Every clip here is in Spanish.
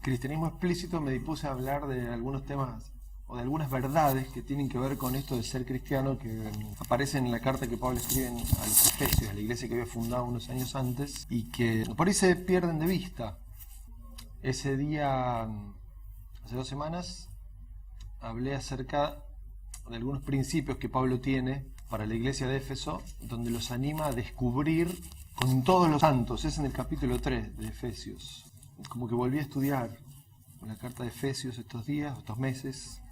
Cristianismo explícito me dispuse a hablar de algunos temas o de algunas verdades que tienen que ver con esto de ser cristiano, que aparecen en la carta que Pablo escribe a los Efesios, a la iglesia que había fundado unos años antes, y que por ahí se pierden de vista. Ese día, hace 2 semanas, hablé acerca de algunos principios que Pablo tiene para la iglesia de Éfeso, donde los anima a descubrir con todos los santos. Es en el capítulo 3 de Efesios. Como que volví a estudiar la carta de Efesios estos días, estos meses,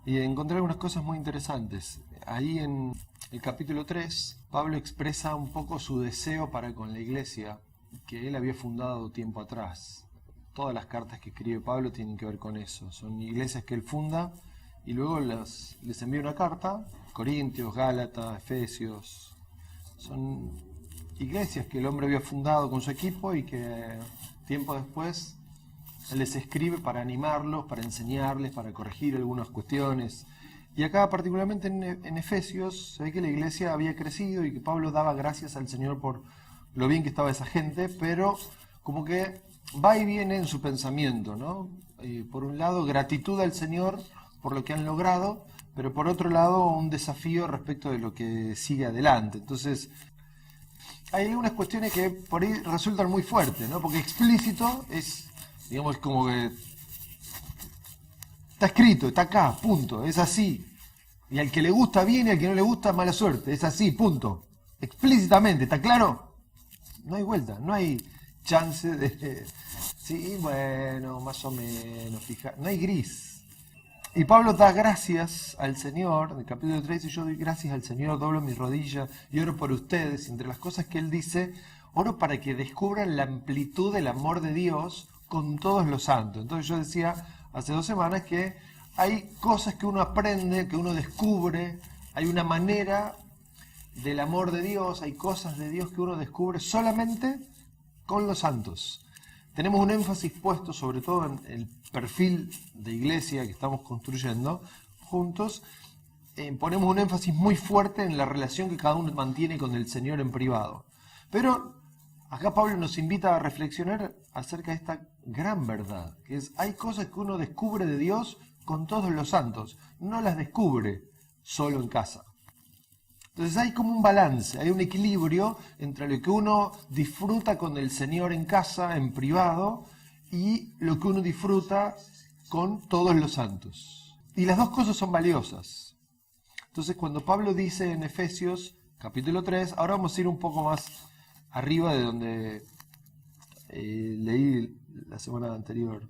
y encontré algunas cosas muy interesantes. Ahí en el capítulo 3, Pablo expresa un poco su deseo para con la iglesia que él había fundado tiempo atrás. Todas las cartas que escribe Pablo tienen que ver con eso. Son iglesias que él funda y luego les envía una carta. Corintios, Gálatas, Efesios. Son iglesias que el hombre había fundado con su equipo y que tiempo después él les escribe para animarlos, para enseñarles, para corregir algunas cuestiones. Y acá particularmente en Efesios se ve que la iglesia había crecido y que Pablo daba gracias al Señor por lo bien que estaba esa gente, pero como que va y viene en su pensamiento, ¿no? Por un lado, gratitud al Señor por lo que han logrado, pero por otro lado, un desafío respecto de lo que sigue adelante. Entonces, hay algunas cuestiones que por ahí resultan muy fuertes, ¿no? Porque explícito es, digamos, como que está escrito, está acá, punto, es así. Y al que le gusta bien y al que no le gusta, mala suerte, es así, punto. Explícitamente, ¿está claro? No hay vuelta, no hay chance de... Sí, bueno, más o menos, no hay gris. Y Pablo da gracias al Señor, en el capítulo 3 dice: yo doy gracias al Señor, doblo mis rodillas y oro por ustedes. Entre las cosas que él dice, oro para que descubran la amplitud del amor de Dios con todos los santos. Entonces yo decía hace 2 semanas que hay cosas que uno aprende, que uno descubre, hay una manera del amor de Dios, hay cosas de Dios que uno descubre solamente con los santos. Tenemos un énfasis puesto sobre todo en el perfil de iglesia que estamos construyendo juntos. Ponemos un énfasis muy fuerte en la relación que cada uno mantiene con el Señor en privado. Pero acá Pablo nos invita a reflexionar acerca de esta gran verdad, que es: hay cosas que uno descubre de Dios con todos los santos, no las descubre solo en casa. Entonces hay como un balance, hay un equilibrio entre lo que uno disfruta con el Señor en casa, en privado, y lo que uno disfruta con todos los santos. Y las dos cosas son valiosas. Entonces cuando Pablo dice en Efesios capítulo 3, ahora vamos a ir un poco más arriba de donde leí la semana anterior.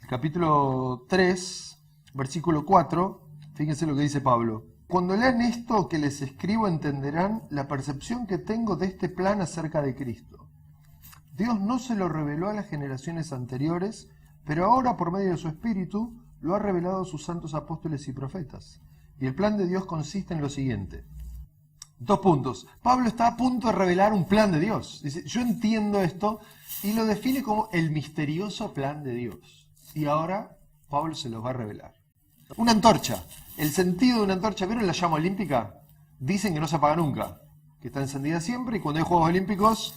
El capítulo 3, versículo 4, fíjense lo que dice Pablo. Cuando lean esto que les escribo entenderán la percepción que tengo de este plan acerca de Cristo. Dios no se lo reveló a las generaciones anteriores, pero ahora por medio de su Espíritu lo ha revelado a sus santos apóstoles y profetas. Y el plan de Dios consiste en lo siguiente. 2 puntos. Pablo está a punto de revelar un plan de Dios. Dice: yo entiendo esto, y lo define como el misterioso plan de Dios. Y ahora Pablo se los va a revelar. Una antorcha. El sentido de una antorcha, ¿vieron la llama olímpica? Dicen que no se apaga nunca, que está encendida siempre, y cuando hay Juegos Olímpicos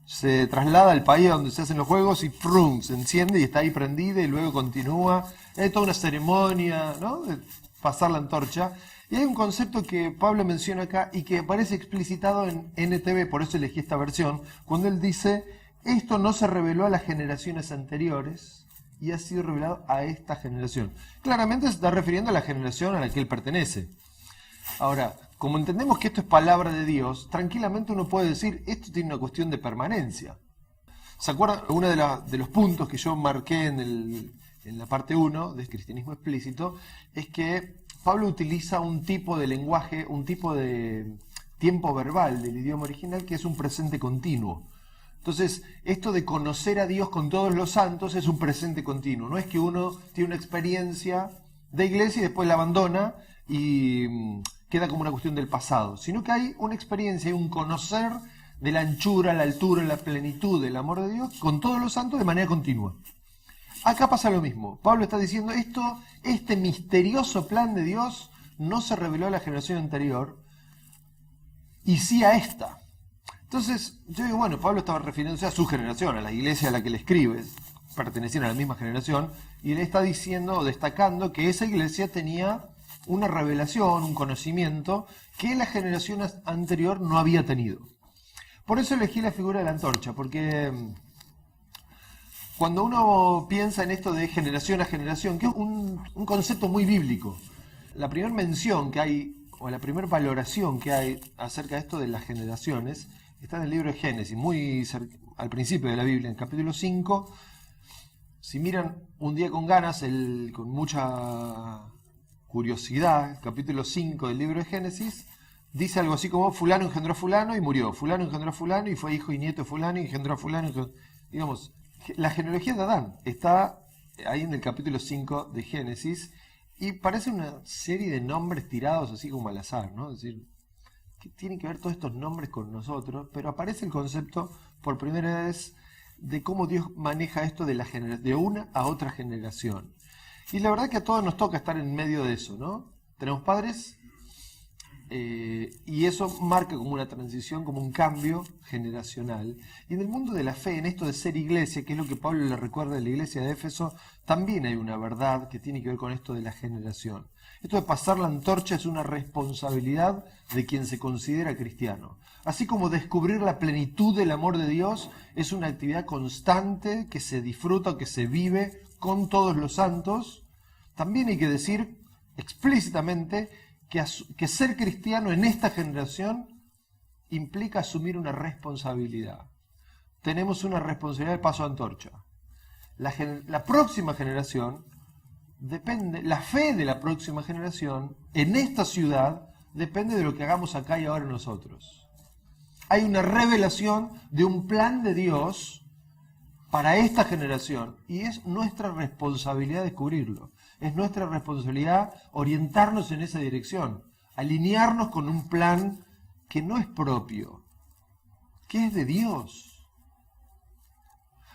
se traslada al país donde se hacen los juegos y ¡prum!, se enciende y está ahí prendida y luego continúa. Hay toda una ceremonia, ¿no?, de pasar la antorcha. Y hay un concepto que Pablo menciona acá y que aparece explicitado en NTV, por eso elegí esta versión, cuando él dice: esto no se reveló a las generaciones anteriores y ha sido revelado a esta generación. Claramente se está refiriendo a la generación a la que él pertenece. Ahora, como entendemos que esto es palabra de Dios, tranquilamente uno puede decir: esto tiene una cuestión de permanencia. ¿Se acuerdan? Uno de los puntos que yo marqué en la parte 1 del cristianismo explícito es que Pablo utiliza un tipo de lenguaje, un tipo de tiempo verbal del idioma original que es un presente continuo. Entonces, esto de conocer a Dios con todos los santos es un presente continuo. No es que uno tiene una experiencia de iglesia y después la abandona y queda como una cuestión del pasado, sino que hay una experiencia y un conocer de la anchura, la altura, la plenitud del amor de Dios con todos los santos de manera continua. Acá pasa lo mismo. Pablo está diciendo este misterioso plan de Dios no se reveló a la generación anterior y sí a esta. Entonces, yo digo, bueno, Pablo estaba refiriéndose a su generación, a la iglesia a la que le escribe, pertenecían a la misma generación, y él está diciendo o destacando que esa iglesia tenía una revelación, un conocimiento que la generación anterior no había tenido. Por eso elegí la figura de la antorcha, porque cuando uno piensa en esto de generación a generación, que es un concepto muy bíblico, la primera mención que hay, o la primera valoración que hay acerca de esto de las generaciones, está en el libro de Génesis, muy al principio de la Biblia, en capítulo 5. Si miran un día con ganas, con mucha curiosidad, el capítulo 5 del libro de Génesis, dice algo así como fulano engendró a fulano y murió, fulano engendró a fulano y fue hijo y nieto de fulano y engendró a fulano. Digamos, la genealogía de Adán está ahí en el capítulo 5 de Génesis y parece una serie de nombres tirados así como al azar, ¿no? Es decir, ¿qué tienen que ver todos estos nombres con nosotros? Pero aparece el concepto por primera vez de cómo Dios maneja esto de una a otra generación. Y la verdad que a todos nos toca estar en medio de eso, ¿no? Tenemos padres y eso marca como una transición, como un cambio generacional. Y en el mundo de la fe, en esto de ser iglesia, que es lo que Pablo le recuerda a la iglesia de Éfeso, también hay una verdad que tiene que ver con esto de la generación. Esto de pasar la antorcha es una responsabilidad de quien se considera cristiano. Así como descubrir la plenitud del amor de Dios es una actividad constante que se disfruta, que se vive con todos los santos, también hay que decir explícitamente que ser cristiano en esta generación implica asumir una responsabilidad. Tenemos una responsabilidad de paso a antorcha. La próxima generación depende, la fe de la próxima generación en esta ciudad depende de lo que hagamos acá y ahora nosotros. Hay una revelación de un plan de Dios para esta generación y es nuestra responsabilidad descubrirlo. Es nuestra responsabilidad orientarnos en esa dirección, alinearnos con un plan que no es propio, que es de Dios.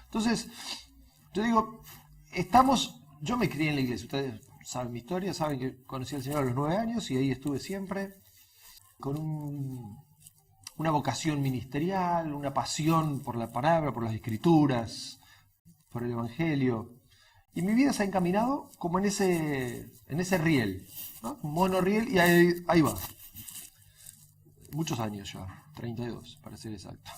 Entonces, yo digo, yo me crié en la iglesia, ustedes saben mi historia, saben que conocí al Señor a los 9 años y ahí estuve siempre con una vocación ministerial, una pasión por la palabra, por las escrituras, por el evangelio. Y mi vida se ha encaminado como en ese riel, ¿no? Un monorriel y ahí va. Muchos años ya, 32 para ser exacto.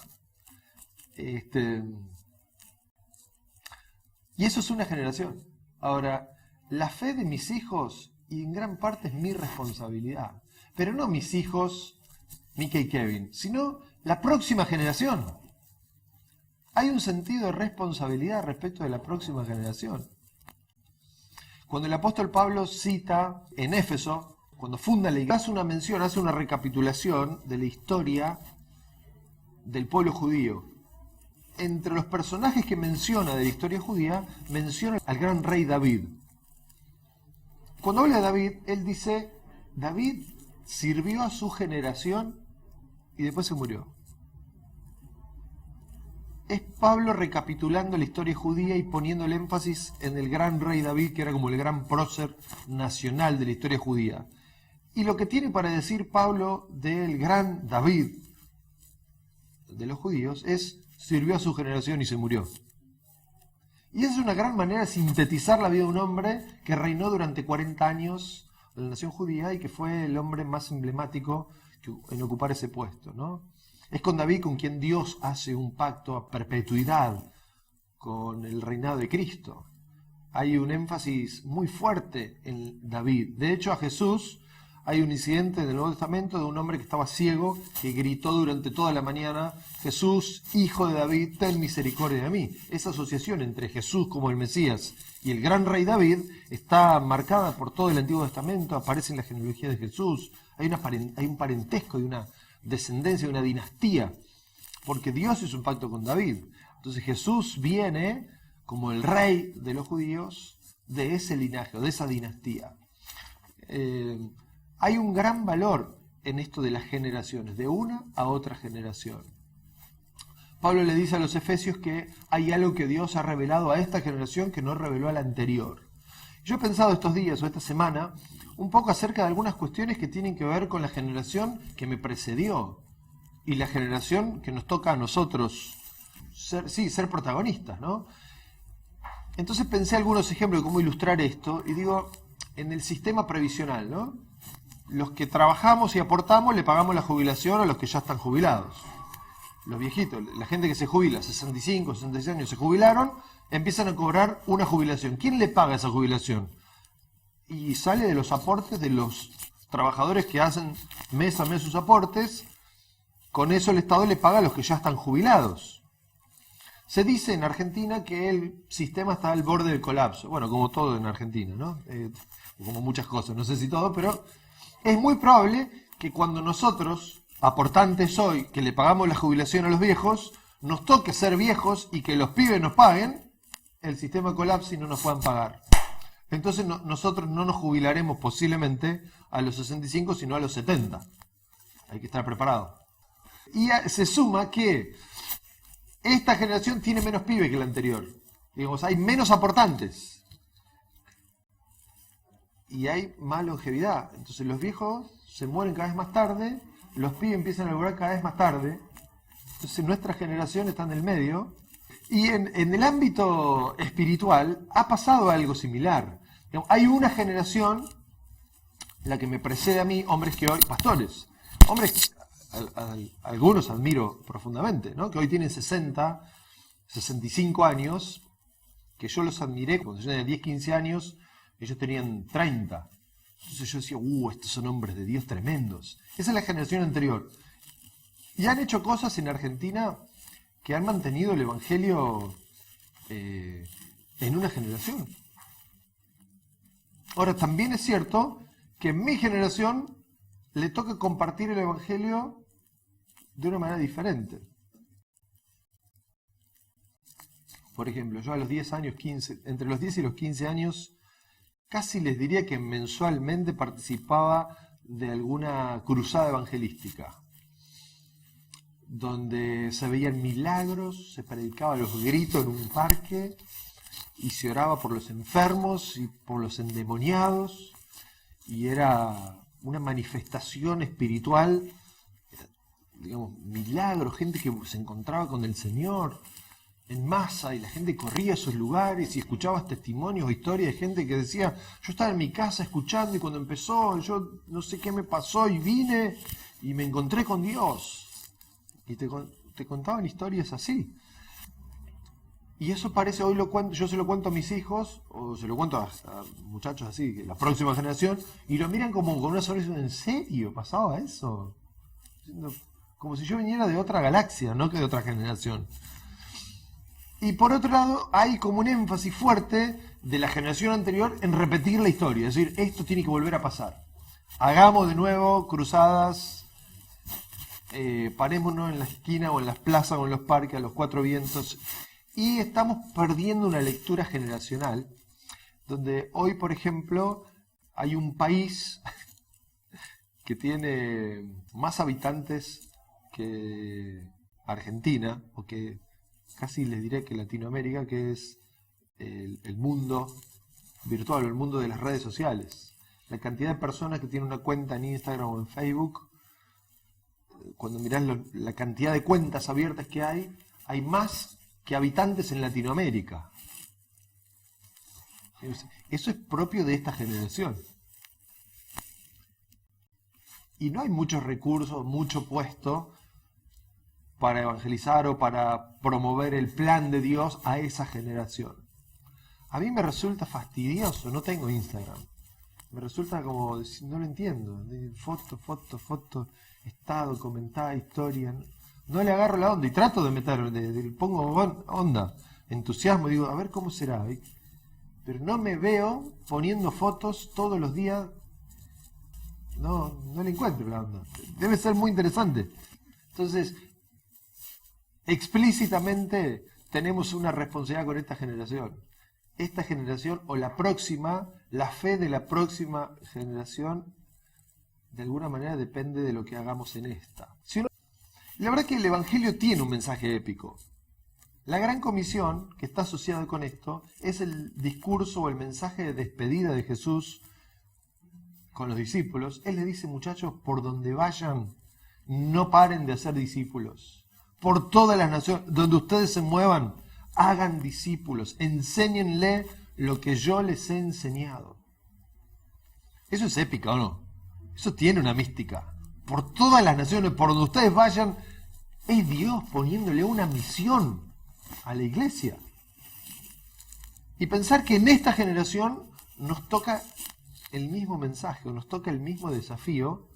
Y eso es una generación. Ahora, la fe de mis hijos, y en gran parte es mi responsabilidad, pero no mis hijos, Mika y Kevin, sino la próxima generación. Hay un sentido de responsabilidad respecto de la próxima generación. Cuando el apóstol Pablo cita en Éfeso, cuando funda la iglesia, hace una mención, hace una recapitulación de la historia del pueblo judío. Entre los personajes que menciona de la historia judía, menciona al gran rey David. Cuando habla de David, él dice, David sirvió a su generación y después se murió. Es Pablo recapitulando la historia judía y poniendo el énfasis en el gran rey David, que era como el gran prócer nacional de la historia judía. Y lo que tiene para decir Pablo del gran David de los judíos es, sirvió a su generación y se murió. Y esa es una gran manera de sintetizar la vida de un hombre que reinó durante 40 años en la nación judía y que fue el hombre más emblemático en ocupar ese puesto, ¿no? Es con David con quien Dios hace un pacto a perpetuidad con el reinado de Cristo. Hay un énfasis muy fuerte en David. De hecho, a Jesús hay un incidente en el Nuevo Testamento de un hombre que estaba ciego, que gritó durante toda la mañana, Jesús, hijo de David, ten misericordia de mí. Esa asociación entre Jesús como el Mesías y el gran rey David está marcada por todo el Antiguo Testamento, aparece en la genealogía de Jesús. Hay un parentesco y una descendencia, una dinastía, porque Dios hizo un pacto con David. Entonces Jesús viene como el rey de los judíos de ese linaje, de esa dinastía. Hay un gran valor en esto de las generaciones, de una a otra generación. Pablo le dice a los efesios que hay algo que Dios ha revelado a esta generación que no reveló a la anterior. Yo he pensado estos días o esta semana un poco acerca de algunas cuestiones que tienen que ver con la generación que me precedió y la generación que nos toca a nosotros ser protagonistas, ¿no? Entonces pensé algunos ejemplos de cómo ilustrar esto, y digo, en el sistema previsional, ¿no? Los que trabajamos y aportamos le pagamos la jubilación a los que ya están jubilados. Los viejitos, la gente que se jubila, 65, 66 años, se jubilaron, empiezan a cobrar una jubilación. ¿Quién le paga esa jubilación? Y sale de los aportes de los trabajadores que hacen mes a mes sus aportes. Con eso el Estado le paga a los que ya están jubilados. Se dice en Argentina que el sistema está al borde del colapso. Bueno, como todo en Argentina, ¿no? Como muchas cosas, no sé si todo, pero es muy probable que cuando nosotros, aportantes hoy, que le pagamos la jubilación a los viejos, nos toque ser viejos y que los pibes nos paguen, el sistema colapse y no nos puedan pagar. Entonces nosotros no nos jubilaremos posiblemente a los 65, sino a los 70. Hay que estar preparado. Y se suma que esta generación tiene menos pibes que la anterior. Digamos, hay menos aportantes. Y hay más longevidad. Entonces los viejos se mueren cada vez más tarde, los pibes empiezan a laburar cada vez más tarde. Entonces nuestra generación está en el medio. Y en el ámbito espiritual ha pasado algo similar. Digamos, hay una generación, la que me precede a mí, hombres que hoy, pastores, hombres algunos admiro profundamente, ¿no? Que hoy tienen 60, 65 años, que yo los admiré cuando yo tenía 10, 15 años, ellos tenían 30. Entonces yo decía, estos son hombres de Dios tremendos. Esa es la generación anterior. Y han hecho cosas en Argentina que han mantenido el Evangelio en una generación. Ahora, también es cierto que en mi generación le toca compartir el Evangelio de una manera diferente. Por ejemplo, yo a los 10 años, 15, entre los 10 y los 15 años, casi les diría que mensualmente participaba de alguna cruzada evangelística, donde se veían milagros, se predicaba a los gritos en un parque, y se oraba por los enfermos y por los endemoniados, y era una manifestación espiritual, digamos, milagros, gente que se encontraba con el Señor en masa, y la gente corría a esos lugares y escuchabas testimonios o historias de gente que decía, yo estaba en mi casa escuchando y cuando empezó, yo no sé qué me pasó y vine y me encontré con Dios. Y te contaban historias así. Y eso parece, hoy lo cuento, yo se lo cuento a mis hijos, o se lo cuento a muchachos así, la próxima generación, y lo miran como con una sonrisa, ¿en serio pasaba eso? Como si yo viniera de otra galaxia, no que de otra generación. Y por otro lado, hay como un énfasis fuerte de la generación anterior en repetir la historia, es decir, esto tiene que volver a pasar. Hagamos de nuevo cruzadas, parémonos en la esquina o en las plazas o en los parques, a los cuatro vientos. Y estamos perdiendo una lectura generacional, donde hoy, por ejemplo, hay un país que tiene más habitantes que Argentina, o que casi les diré que Latinoamérica, que es el mundo virtual, el mundo de las redes sociales. La cantidad de personas que tienen una cuenta en Instagram o en Facebook, cuando mirás la cantidad de cuentas abiertas que hay más que habitantes en Latinoamérica. Eso es propio de esta generación. Y no hay muchos recursos, mucho puesto para evangelizar o para promover el plan de Dios a esa generación. A mí me resulta fastidioso, no tengo Instagram. Me resulta como, no lo entiendo. Foto, estado, comentada, historia. No le agarro la onda y trato de meter, pongo onda, entusiasmo, digo, a ver cómo será. Pero no me veo poniendo fotos todos los días. No le encuentro la onda. Debe ser muy interesante. Entonces, explícitamente tenemos una responsabilidad con esta generación. Esta generación o la próxima, la fe de la próxima generación, de alguna manera depende de lo que hagamos en esta. La verdad que el Evangelio tiene un mensaje épico. La gran comisión que está asociada con esto es el discurso o el mensaje de despedida de Jesús con los discípulos. Él les dice, muchachos, por donde vayan, no paren de hacer discípulos. Por todas las naciones, donde ustedes se muevan, hagan discípulos, enséñenle lo que yo les he enseñado. Eso es épica, ¿o no? Eso tiene una mística. Por todas las naciones, por donde ustedes vayan, es Dios poniéndole una misión a la iglesia. Y pensar que en esta generación nos toca el mismo mensaje, o nos toca el mismo desafío,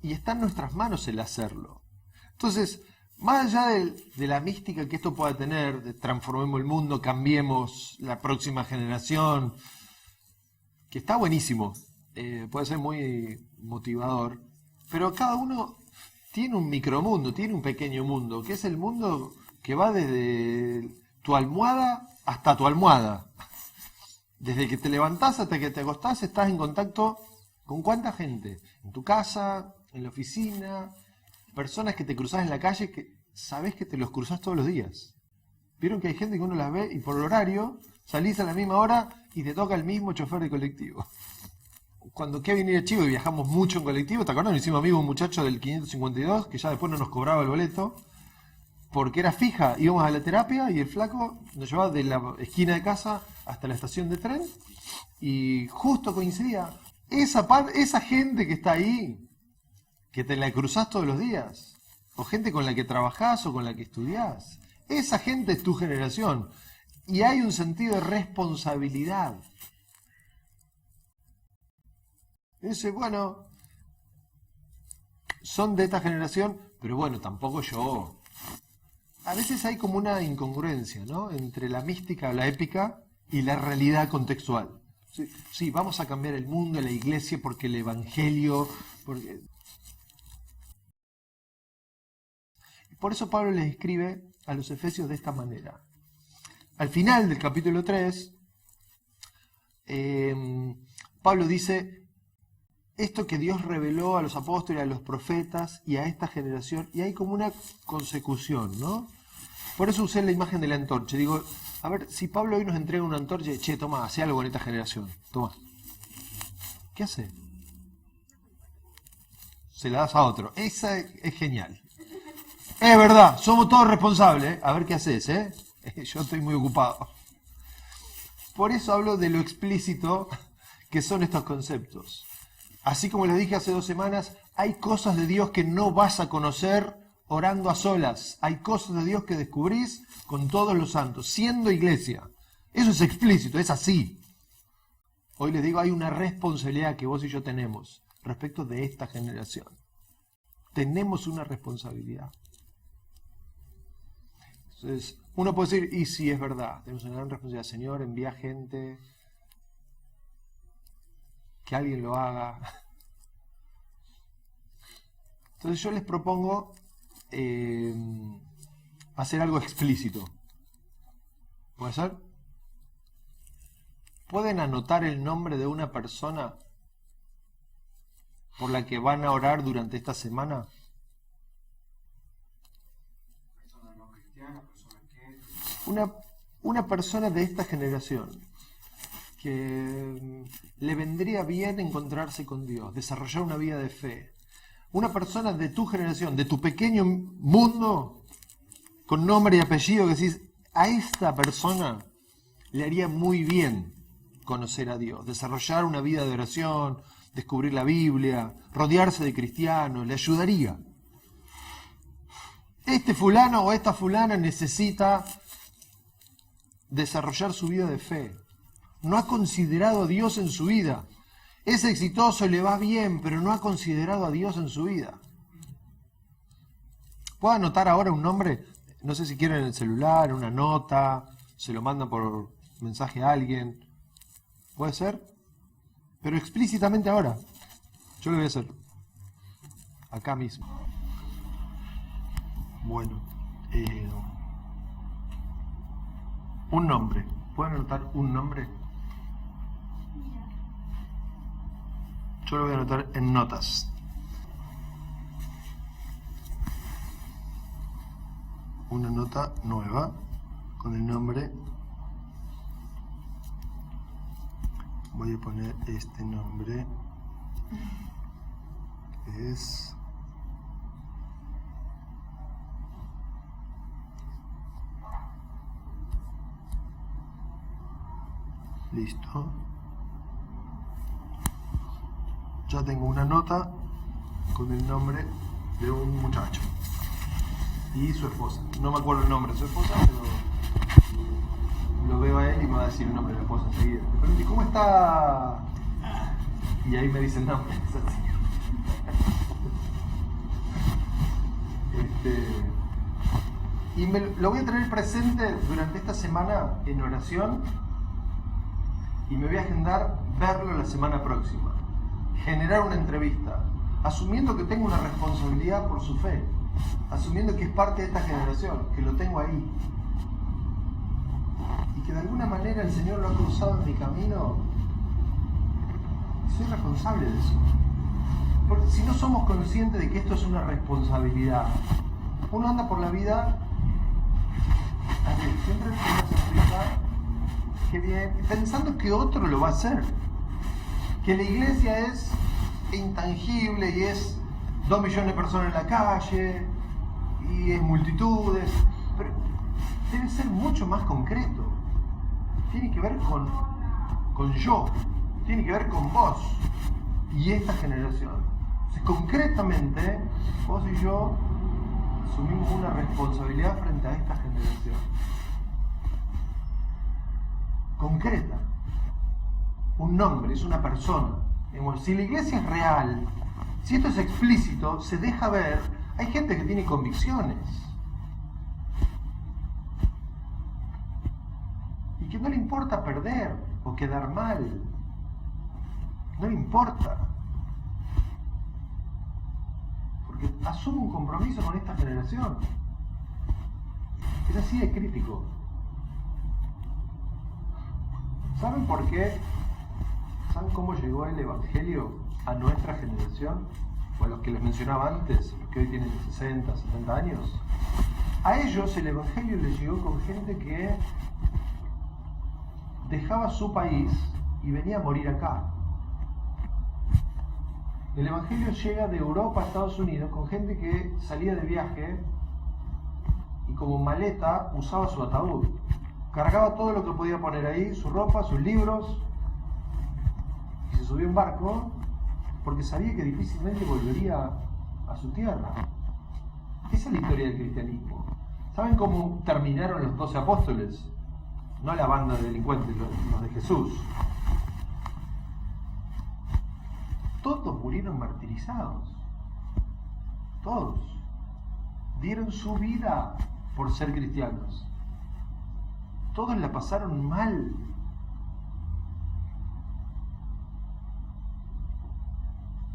y está en nuestras manos el hacerlo. Entonces, más allá de la mística que esto pueda tener, de transformemos el mundo, cambiemos la próxima generación, que está buenísimo, puede ser muy motivador, pero cada uno tiene un micromundo, tiene un pequeño mundo, que es el mundo que va desde tu almohada hasta tu almohada. Desde que te levantás hasta que te acostás estás en contacto con cuánta gente, en tu casa, en la oficina, personas que te cruzás en la calle que sabés que te los cruzás todos los días. Vieron que hay gente que uno las ve y por el horario salís a la misma hora y te toca el mismo chofer de colectivo. Cuando Kevin era chico y viajamos mucho en colectivo, ¿te acuerdas? Nos hicimos amigos un muchacho del 552 que ya después no nos cobraba el boleto porque era fija. Íbamos a la terapia y el flaco nos llevaba de la esquina de casa hasta la estación de tren y justo coincidía. Esa gente que está ahí, que te la cruzás todos los días, o gente con la que trabajás o con la que estudiás, esa gente es tu generación. Y hay un sentido de responsabilidad. Dice, bueno, son de esta generación, pero bueno, tampoco yo. A veces hay como una incongruencia, ¿no? Entre la mística, la épica y la realidad contextual. Sí, vamos a cambiar el mundo, la iglesia, porque el evangelio, porque... Por eso Pablo les escribe a los efesios de esta manera. Al final del capítulo 3, Pablo dice, esto que Dios reveló a los apóstoles, a los profetas y a esta generación, y hay como una consecución, ¿no? Por eso usé la imagen de la antorcha. Digo, a ver, si Pablo hoy nos entrega una antorcha, che, toma, hace algo con esta generación, toma. ¿Qué hace? Se la das a otro. Esa es genial. Es verdad, somos todos responsables, ¿eh? A ver qué haces, ¿eh? Yo estoy muy ocupado. Por eso hablo de lo explícito que son estos conceptos. Así como les dije hace 2 semanas, hay cosas de Dios que no vas a conocer orando a solas. Hay cosas de Dios que descubrís con todos los santos, siendo iglesia. Eso es explícito, es así. Hoy les digo, hay una responsabilidad que vos y yo tenemos respecto de esta generación. Tenemos una responsabilidad. Entonces, uno puede decir, y sí, es verdad, tenemos una gran responsabilidad. Señor, envía gente, que alguien lo haga. Entonces yo les propongo hacer algo explícito. ¿Puede ser? ¿Pueden anotar el nombre de una persona por la que van a orar durante esta semana? Una persona de esta generación que le vendría bien encontrarse con Dios, desarrollar una vida de fe. Una persona de tu generación, de tu pequeño mundo, con nombre y apellido, que decís, a esta persona le haría muy bien conocer a Dios, desarrollar una vida de oración, descubrir la Biblia, rodearse de cristianos, le ayudaría. Este fulano o esta fulana necesita desarrollar su vida de fe. No ha considerado a Dios en su vida. Es exitoso, le va bien, pero no ha considerado a Dios en su vida. ¿Puedo anotar ahora un nombre? No sé si quieren en el celular, en una nota, se lo mandan por mensaje a alguien. ¿Puede ser? Pero explícitamente ahora. Yo lo voy a hacer. Acá mismo. Bueno. Un nombre. ¿Pueden anotar un nombre? Yo lo voy a anotar en notas. Una nota nueva con el nombre. Voy a poner este nombre. Es Listo. Ya tengo una nota con el nombre de un muchacho y su esposa. No me acuerdo el nombre de su esposa, pero lo veo a él y me va a decir el nombre de la esposa enseguida. Le pregunto, ¿y cómo está? Y ahí me dice el nombre. Es así. Y lo voy a tener presente durante esta semana en oración y me voy a agendar verlo la semana próxima. Generar una entrevista, asumiendo que tengo una responsabilidad por su fe, asumiendo que es parte de esta generación, que lo tengo ahí. Y que de alguna manera el Señor lo ha cruzado en mi camino. Soy responsable de eso. Porque si no somos conscientes de que esto es una responsabilidad, uno anda por la vida siempre con una sonrisa, qué bien, pensando que otro lo va a hacer. Que la iglesia es intangible y es 2 millones de personas en la calle y es multitudes, pero debe ser mucho más concreto. Tiene que ver con yo, tiene que ver con vos y esta generación. O sea, concretamente, vos y yo asumimos una responsabilidad frente a esta generación. Concreta. Un nombre, es una persona. Si la iglesia es real, si esto es explícito, se deja ver, hay gente que tiene convicciones. Y que no le importa perder o quedar mal. No le importa. Porque asume un compromiso con esta generación. Es así de crítico. ¿Saben por qué? ¿Saben cómo llegó el Evangelio a nuestra generación? O a los que les mencionaba antes, los que hoy tienen 60, 70 años. A ellos el Evangelio les llegó con gente que dejaba su país y venía a morir acá. El Evangelio llega de Europa a Estados Unidos con gente que salía de viaje y como maleta usaba su ataúd. Cargaba todo lo que podía poner ahí, su ropa, sus libros, y se subió a un barco porque sabía que difícilmente volvería a su tierra. Esa es la historia del cristianismo. ¿Saben cómo terminaron los 12 apóstoles? No la banda de delincuentes, los de Jesús. Todos murieron martirizados. Todos. Dieron su vida por ser cristianos. Todos la pasaron mal.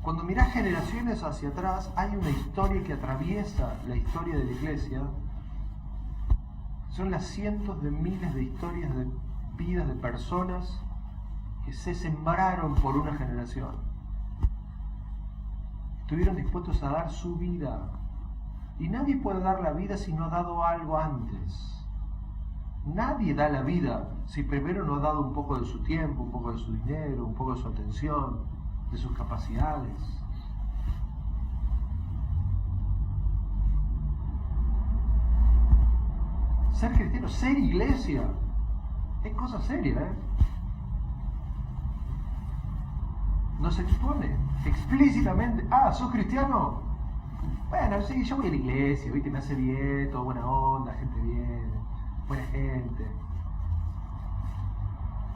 Cuando mirás generaciones hacia atrás, hay una historia que atraviesa la historia de la iglesia. Son las cientos de miles de historias de vidas de personas que se sembraron por una generación. Estuvieron dispuestos a dar su vida. Y nadie puede dar la vida si no ha dado algo antes. Nadie da la vida si primero no ha dado un poco de su tiempo, un poco de su dinero, un poco de su atención, de sus capacidades. Ser cristiano, ser iglesia, es cosa seria, ¿eh? Nos expone explícitamente. Ah, ¿sos cristiano? Bueno, sí, yo voy a la iglesia, ¿viste? Me hace bien, todo buena onda, gente bien, buena gente.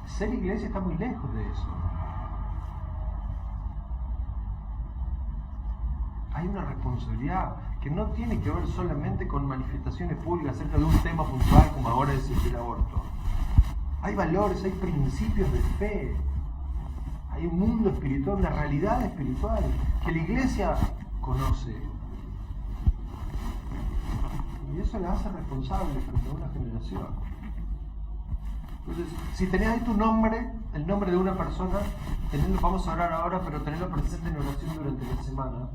Ser iglesia está muy lejos de eso. Hay una responsabilidad que no tiene que ver solamente con manifestaciones públicas acerca de un tema puntual como ahora es el aborto. Hay valores, hay principios de fe, hay un mundo espiritual, una realidad espiritual que la iglesia conoce. Y eso la hace responsable frente a una generación. Entonces, si tenés ahí tu nombre, el nombre de una persona, vamos a orar ahora, pero tenerlo presente en oración durante la semana.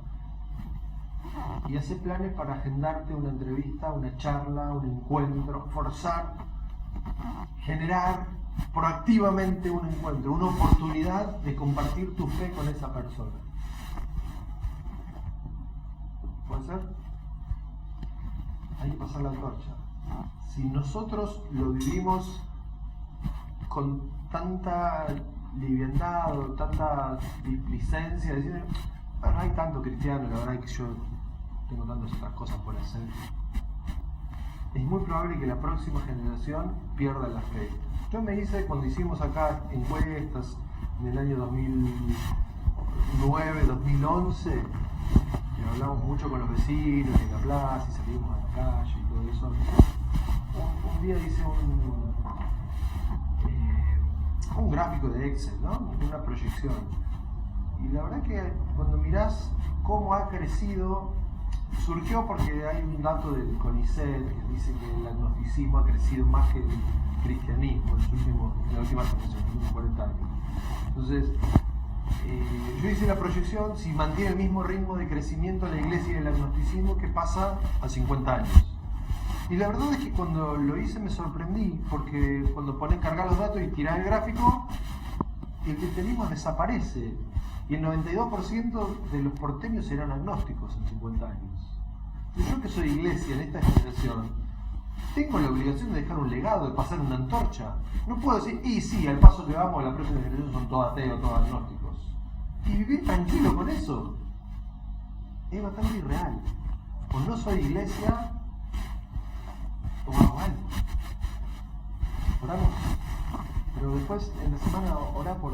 Y hacer planes para agendarte una entrevista, una charla, un encuentro, forzar, generar proactivamente un encuentro, una oportunidad de compartir tu fe con esa persona. ¿Puede ser? Hay que pasar la antorcha. Si nosotros lo vivimos con tanta liviandad o tanta displicencia, decir, bueno, no hay tanto cristiano, la verdad es que yo tengo tantas otras cosas por hacer. Es muy probable que la próxima generación pierda la fe. Yo me hice, cuando hicimos acá encuestas en el año 2009, 2011, y hablamos mucho con los vecinos en la plaza y salimos a la calle y todo eso, un día hice un gráfico de Excel, ¿no? Una proyección. Y la verdad que cuando mirás cómo ha crecido, surgió porque hay un dato del CONICET que dice que el agnosticismo ha crecido más que el cristianismo en la última generación, en los últimos 40 años. Entonces, yo hice la proyección si mantiene el mismo ritmo de crecimiento la iglesia y el agnosticismo que pasa a 50 años. Y la verdad es que cuando lo hice me sorprendí, porque cuando pones cargar los datos y tirar el gráfico, el cristianismo desaparece. Y el 92% de los porteños eran agnósticos en 50 años. Entonces yo que soy iglesia en esta generación, tengo la obligación de dejar un legado, de pasar una antorcha. No puedo decir, y sí, al paso que vamos, la próxima generación son todos ateos, todos agnósticos. Y vivir tranquilo con eso es bastante irreal. O no soy iglesia, o hago algo. Oramos. Pero después, en la semana, orá por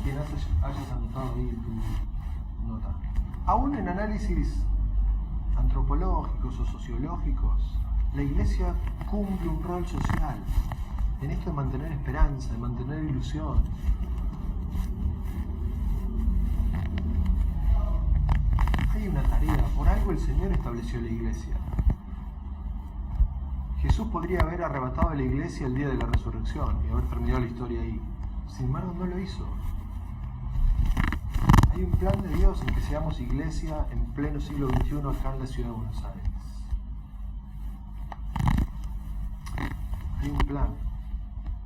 quien hayas anotado ahí en tu nota. Aún en análisis antropológicos o sociológicos, la iglesia cumple un rol social en esto de mantener esperanza, de mantener ilusión. Hay una tarea, por algo el Señor estableció la iglesia. Jesús podría haber arrebatado a la iglesia el día de la resurrección y haber terminado la historia ahí. Sin embargo, no lo hizo. Hay un plan de Dios en que seamos iglesia en pleno siglo XXI acá en la ciudad de Buenos Aires. Hay un plan,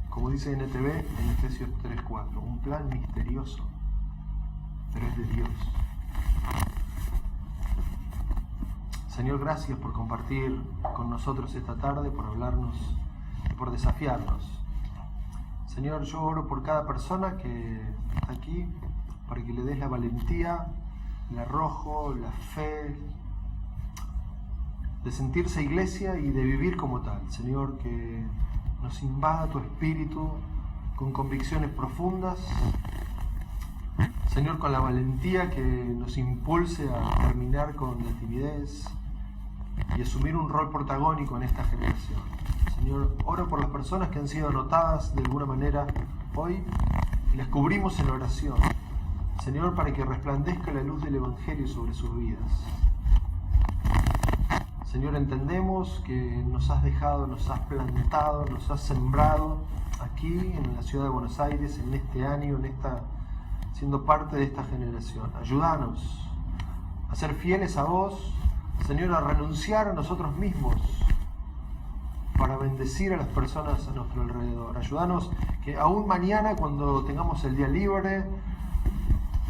como dice NTV en Efesios 3:4, un plan misterioso, pero es de Dios. Señor, gracias por compartir con nosotros esta tarde, por hablarnos y por desafiarnos. Señor, yo oro por cada persona que está aquí, para que le des la valentía, el arrojo, la fe, de sentirse iglesia y de vivir como tal. Señor, que nos invada tu espíritu con convicciones profundas. Señor, con la valentía que nos impulse a terminar con la timidez y asumir un rol protagónico en esta generación. Señor, oro por las personas que han sido anotadas de alguna manera hoy y las cubrimos en la oración. Señor, para que resplandezca la luz del Evangelio sobre sus vidas. Signor, entendemos que nos has dejado, nos has plantado, nos has sembrado aquí en la ciudad de Buenos Aires, en este año, siendo parte de esta generación. Ayúdanos a ser fieles a vos, Señor, a renunciar a nosotros mismos para bendecir a las personas a nuestro alrededor. Ayúdanos que aún mañana, cuando tengamos el día libre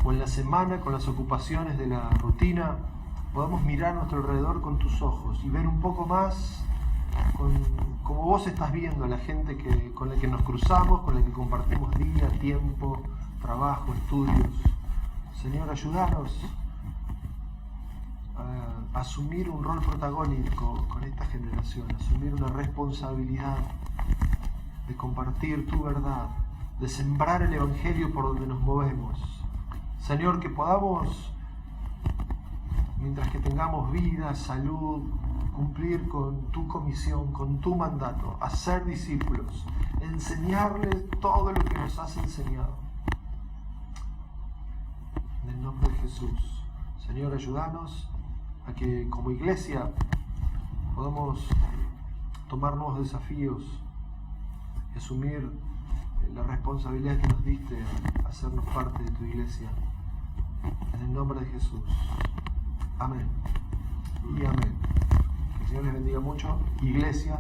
o en la semana con las ocupaciones de la rutina, podamos mirar a nuestro alrededor con tus ojos y ver un poco más como vos estás viendo a la gente con la que nos cruzamos, con la que compartimos día, tiempo, trabajo, estudios. Señor, ayúdanos a asumir un rol protagónico con esta generación, asumir una responsabilidad de compartir tu verdad, de sembrar el Evangelio por donde nos movemos. Señor, que podamos, mientras que tengamos vida, salud, cumplir con tu comisión, con tu mandato, hacer discípulos, enseñarles todo lo que nos has enseñado. En el nombre de Jesús. Señor, ayúdanos a que como iglesia podamos tomar nuevos desafíos y asumir la responsabilidad que nos diste a hacernos parte de tu iglesia. En el nombre de Jesús. Amén. Y amén. Que el Señor les bendiga mucho. Iglesia.